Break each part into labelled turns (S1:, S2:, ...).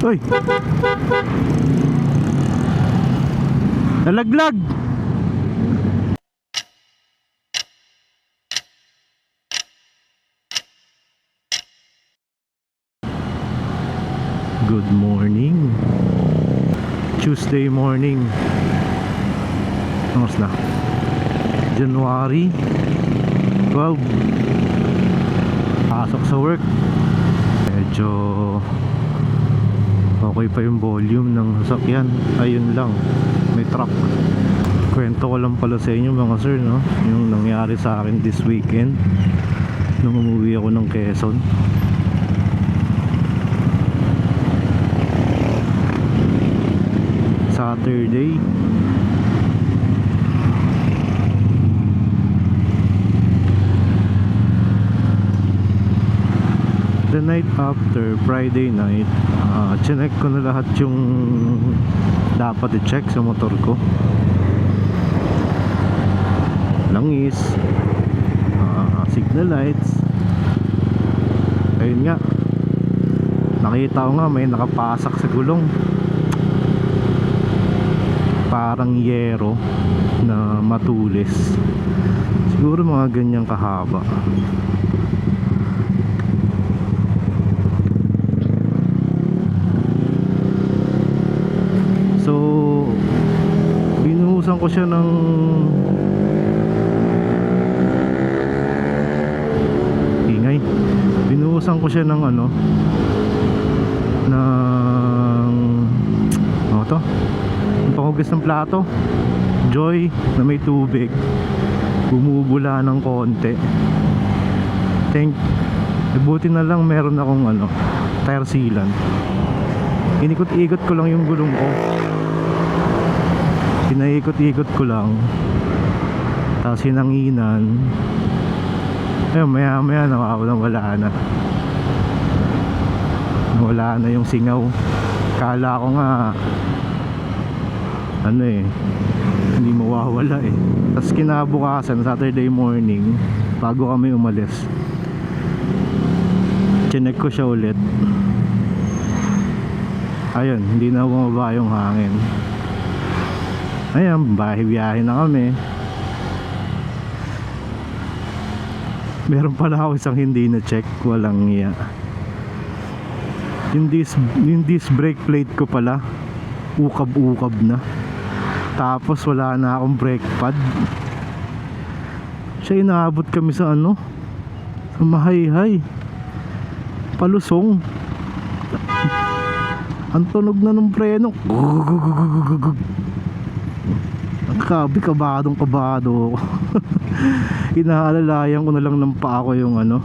S1: Uy! Nalaglag! Good morning. Tuesday morning. Ano na? January 12. Pasok sa work. Medyo okay pa yung volume ng sasakyan. Ayun lang, may truck. Kwento ko lang pala sa inyo mga sir, no? Yung nangyari sa akin this weekend nung umuwi ako ng Quezon. Saturday. The night after, Friday night, chinek ko na lahat yung dapat i-check sa motor ko. Langis, signal lights. Ayun nga, nakita ko nga may nakapasak sa gulong, parang yero na matulis. Siguro mga ganyang kahaba. So binuhusan ko siya ng ingay. Binuhusan ko siya ng ano, ng ano to, panghugas ng plato, Joy na may tubig. Bumubula ng konti. Buti na lang meron akong ano, tire sealant. Inikot-ikot ko lang yung gulong ko. Pinaikot-ikot ko lang, tapos hinanginan. Ayun, maya nawala na. Nawala na yung singaw. Kala ko nga ano eh, hindi mawawala eh. Tapos kinabukasan, Saturday morning, bago kami umalis, chinek ko siya ulit. Ayun, hindi na bumaba yung hangin. Ayun, biyahe na kami. Meron pala ako isang hindi na check, walang iya. Yung disc brake plate ko pala, ukab-ukab na. Tapos wala na akong brake pad. Siya, inaabot kami sa ano, sa Mahayhay, Palusong. Ang tunog na ng preno. Kabadong kabado. Inaalalayan ko na lang ng paa ko yung ano,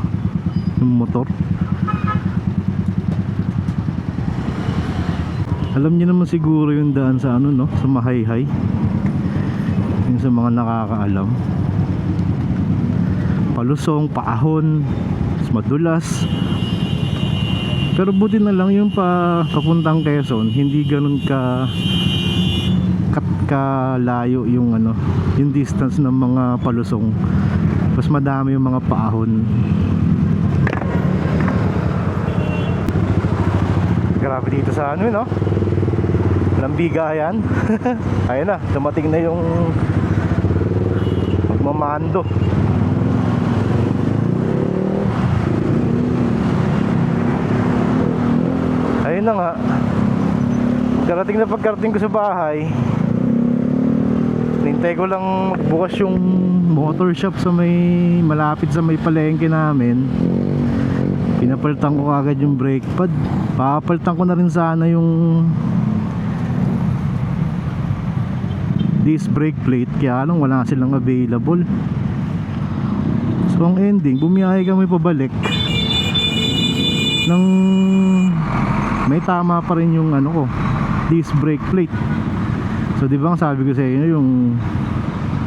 S1: yung motor. Alam niyo naman siguro yung daan sa ano, no, sa Mahayhay. Yung sa mga nakakaalam. Palusong, paahon, madulas. Pero buti na lang yung papuntang Quezon, hindi ganun kalayo yung ano, yung distance ng mga palusong. Mas madami yung mga paahon. Grabe dito sa ano, no? Lambigayan. Ayun na, dumating na yung magmamando. Ayun na nga, karating na pagkarating ko sa bahay, nintay ko lang magbukas yung motor shop sa malapit sa may palengke namin. Pinapalitan ko agad yung brake pad. Papalitan ko na rin sana yung disc brake plate, kaya lang wala silang available. So ang ending, bumiyahe kami pabalik nang may tama pa rin yung ano ko, disc brake plate. So di ba ang sabi ko sa inyo, yung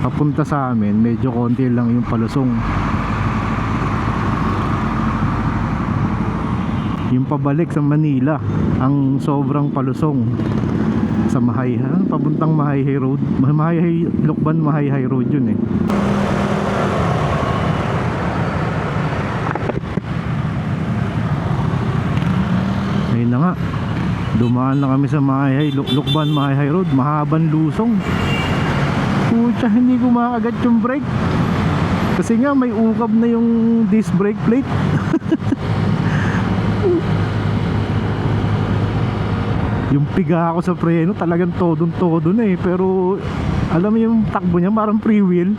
S1: papunta sa amin medyo konti lang yung palusong. Yung pabalik sa Manila, ang sobrang palusong sa Mahayhay, papuntang Mahayhay Road, Mahayhay Lokban, Mahayhay Road yun eh. Ayun na nga, Dumaan na kami sa Maayhay, Lukban Maayhay Road, mahabang lusong. Pucha, hindi ko makagat yung brake. Kasi nga may ukab na yung disc brake plate. Yung piga ako sa preno talagang todong-todo na eh. Pero alam mo yung takbo niya parang free wheel.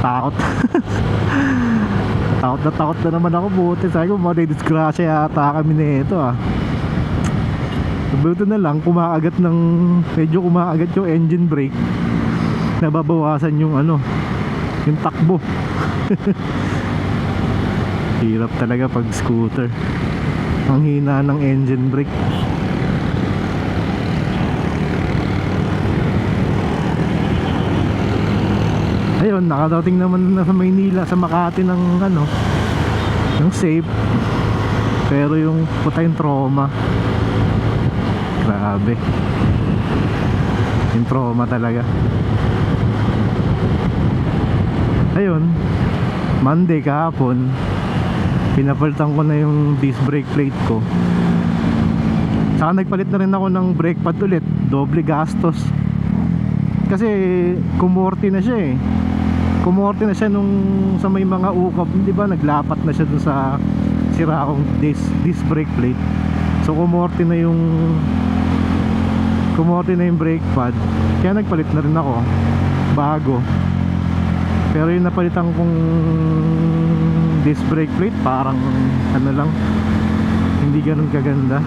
S1: Takot. Takot na naman ako. Buti sabi ko madidisgrasya yata kami nito ah. Buti na lang medyo kumakagat yung engine brake. Nababawasan yung yung takbo. Hirap talaga pag scooter. Ang hina ng engine brake. Ayun, nakadating naman na sa Maynila, sa Makati ng ng safe. Pero yung yung trauma. Grabe. Yung trauma talaga. Ayun, Monday kahapon, pinapalitan ko na yung disc brake plate ko. Saka nagpalit na rin ako ng brake pad ulit. Doble gastos. Kasi kumorte na siya eh. Kumorte na siya nung sa may mga ukap, di ba? Naglapat na siya dun sa sira akong disc brake plate. So kumorte na yung brake pad. Kaya nagpalit na rin ako bago. Pero yung napalitan kong disc brake plate parang lang, hindi ganun kaganda.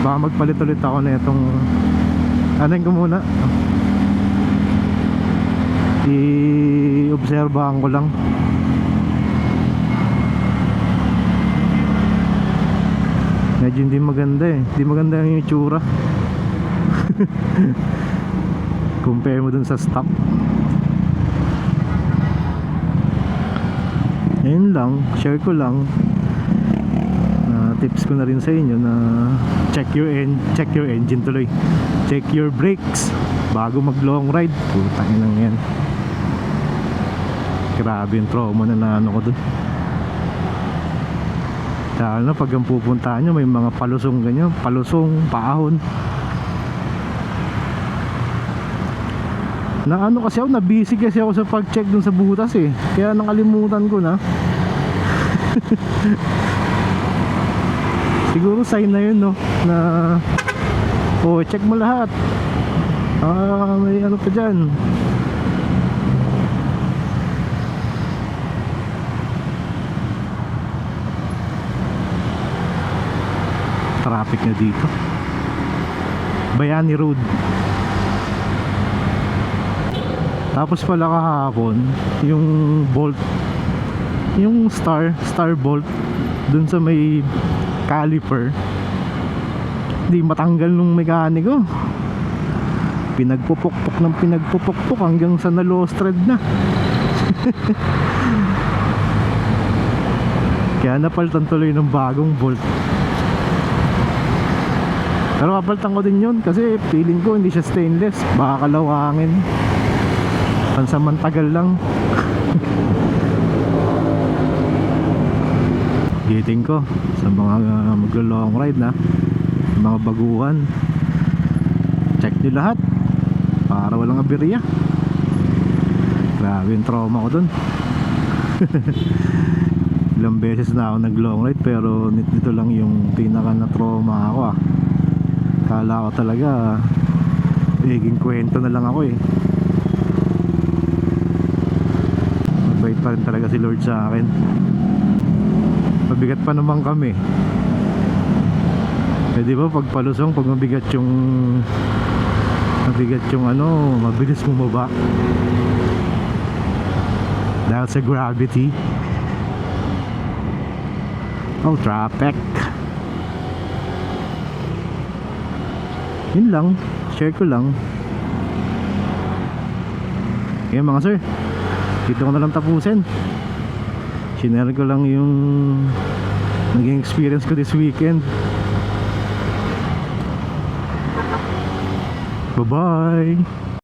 S1: Baka magpalit ulit ako na itong ko muna, i-obserbahan ko lang. Medyo hindi maganda eh. Hindi maganda yung itsura. Compare mo dun sa stock. Ayun lang, share ko lang. Tips ko na rin sa inyo na check your engine tuloy. Check your brakes bago mag long ride. Putang inang yan. Grabe yung trauma na ko dun. Lalo na pag ang pupuntahan nyo may mga palusong ganyan, palusong, paahon. Kasi ako, nabisi kasi ako sa pag-check dun sa butas eh. Kaya nakalimutan ko na. Siguro sign na yun no, na check mo lahat. May pa dyan. Traffic na dito. Bayani Road. Tapos pala kahapon yung bolt, yung star bolt dun sa may caliper, hindi matanggal nung mekaniko. Pinagpupok hanggang sa na-lost thread na. Kaya napalitan tuloy ng bagong bolt. Pero kapalitan ko din yun kasi feeling ko hindi siya stainless, baka kalawangin. Pansamantagal lang. Giting ko sa mga maglo-long ride na, mga baguhan, check nyo lahat para walang aberya. Grabe yung trauma ko dun. Ilang beses na ako nag long ride pero nito lang yung pinaka na trauma ako ah. Kala ko talaga higing kwento na lang ako eh. Mabait pa rin talaga si Lord sa akin. Mabigat pa naman kami. Di ba pag palusong, pag mabigat yung mabilis bumaba dahil sa gravity. Oh, traffic. Yun lang, share ko lang. Okay mga sir, dito ko na lang tapusin. Sinare ko lang yung naging experience ko this weekend. Bye bye.